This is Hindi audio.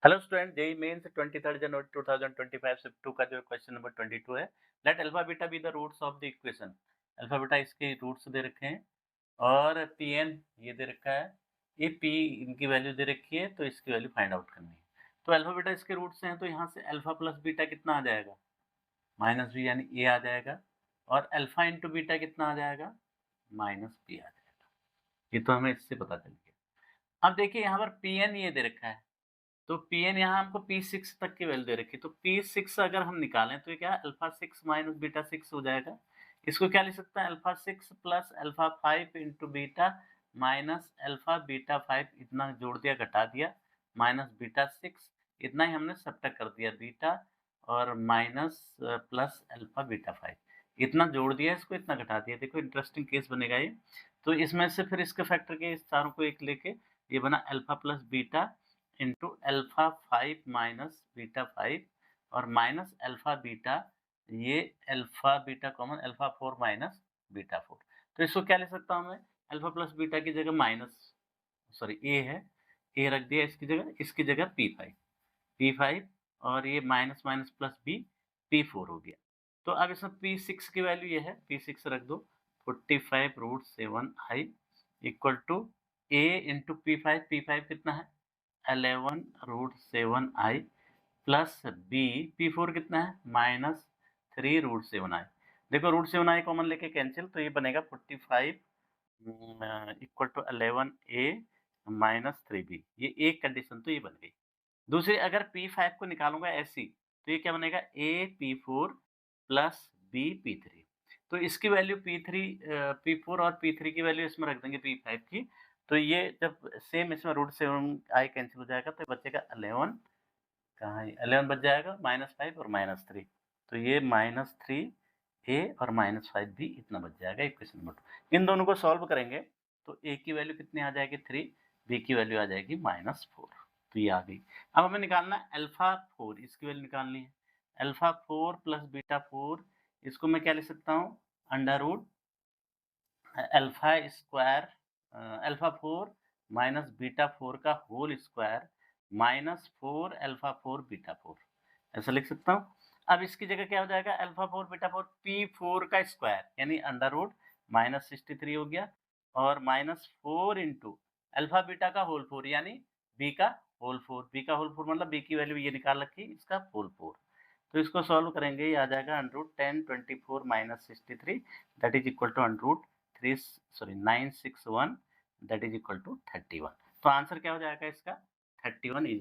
हेलो स्टूडेंट, जेईई मेंस 23 जनवरी 2025 शिफ्ट 2 का जो क्वेश्चन नंबर 22 है। Let alpha beta be the roots of the equation. Alpha beta इसके रूट्स दे रखे हैं और पीएन ये दे रखा है। ये पी इनकी वैल्यू दे रखी है, तो इसकी वैल्यू फाइंड आउट करनी है। तो अल्फा बीटा इसके रूट्स हैं, तो यहाँ से अल्फा प्लस बीटा कितना आ जाएगा, माइनस बी, यानी ए आ जाएगा। और अल्फा इंटू बीटा कितना आ जाएगा, माइनस बी आ जाएगा। ये तो हमें इससे पता चल गया। अब देखिए यहाँ पर पीएन ये दे रखा है, तो Pn यहाँ हमको P6 तक की वैल्यू दे रखी है, तो P6 अगर हम निकालें तो ये क्या है, अल्फा 6 माइनस बीटा 6 हो जाएगा। इसको क्या लिख सकते हैं, alpha 6 plus alpha 5 into beta minus alpha beta 5, इतना जोड़ दिया घटा दिया, माइनस बीटा 6, इतना ही हमने सब्ट्रैक्ट कर दिया, बीटा और माइनस प्लस अल्फा बीटा 5, इतना जोड़ दिया, इसको इतना घटा दिया। देखो इंटरेस्टिंग केस बनेगा ये। तो इसमें से फिर इसके फैक्टर के इस चारों को एक लेके ये बना alpha plus beta into alpha 5 minus beta 5 और माइनस अल्फा बीटा, ये alpha beta common, alpha 4 minus beta 4। तो इसको क्या ले सकता हूँ मैं, अल्फा प्लस बीटा की जगह माइनस, सॉरी ए है, ए रख दिया इसकी जगह P5 और ये minus minus plus B, P4 हो गया। तो अब इसमें P6 की वैल्यू ये है, P6 रख दो, 45 root 7 I equal to A into P5, P5 कितना है 11 रूट 7 आई प्लस बी, P4 कितना है माइनस 3 रूट 7 आई। देखो रूट 7 आई कॉमन लेके कैंसिल, तो ये बनेगा 45 equal to 11 A minus 3 B. ये एक कंडीशन तो ये बन गई। दूसरी, अगर P5 को निकालूंगा ऐसी, तो ये क्या बनेगा A P4 plus B P3। तो इसकी वैल्यू P4 और P3 की वैल्यू इसमें रख देंगे P5 की। तो ये जब सेम इसमें रूट 7 आई कैंसिल हो जाएगा, तो बचेगा 11, कहाँ है 11 बच जाएगा, -5 और -3। तो ये -3 A और -5 B इतना बच जाएगा इक्वेशन नंबर 2। इन दोनों को सॉल्व करेंगे तो A की वैल्यू कितनी आ जाएगी 3, B की वैल्यू आ जाएगी -4। तो ये आ गई। अब हमें निकालना है अल्फा 4, इसकी वैल्यू निकालनी है। अल्फा 4 प्लस बीटा 4, इसको मैं क्या लिख सकता हूँ, under root alpha square, alpha 4 minus beta 4 का होल स्क्वायर -4 अल्फा 4 बीटा 4, ऐसा लिख सकता हूँ। अब इसकी जगह क्या हो जाएगा, अल्फा 4 बीटा 4 P4 का स्क्वायर, यानी अंडर रूट -63 हो गया, और -4 इंटू अल्फा बीटा का होल 4, यानी बी का होल 4। बी का होल 4 मतलब बी की वैल्यू ये निकाल रखी, इसका होल 4। तो इसको सॉल्व करेंगे, ये आ जाएगा अंडर रूट 10 24 माइनस 63, that is equal to under root 961, that is equal to 31। तो आंसर क्या हो जाएगा इसका, 31 इज द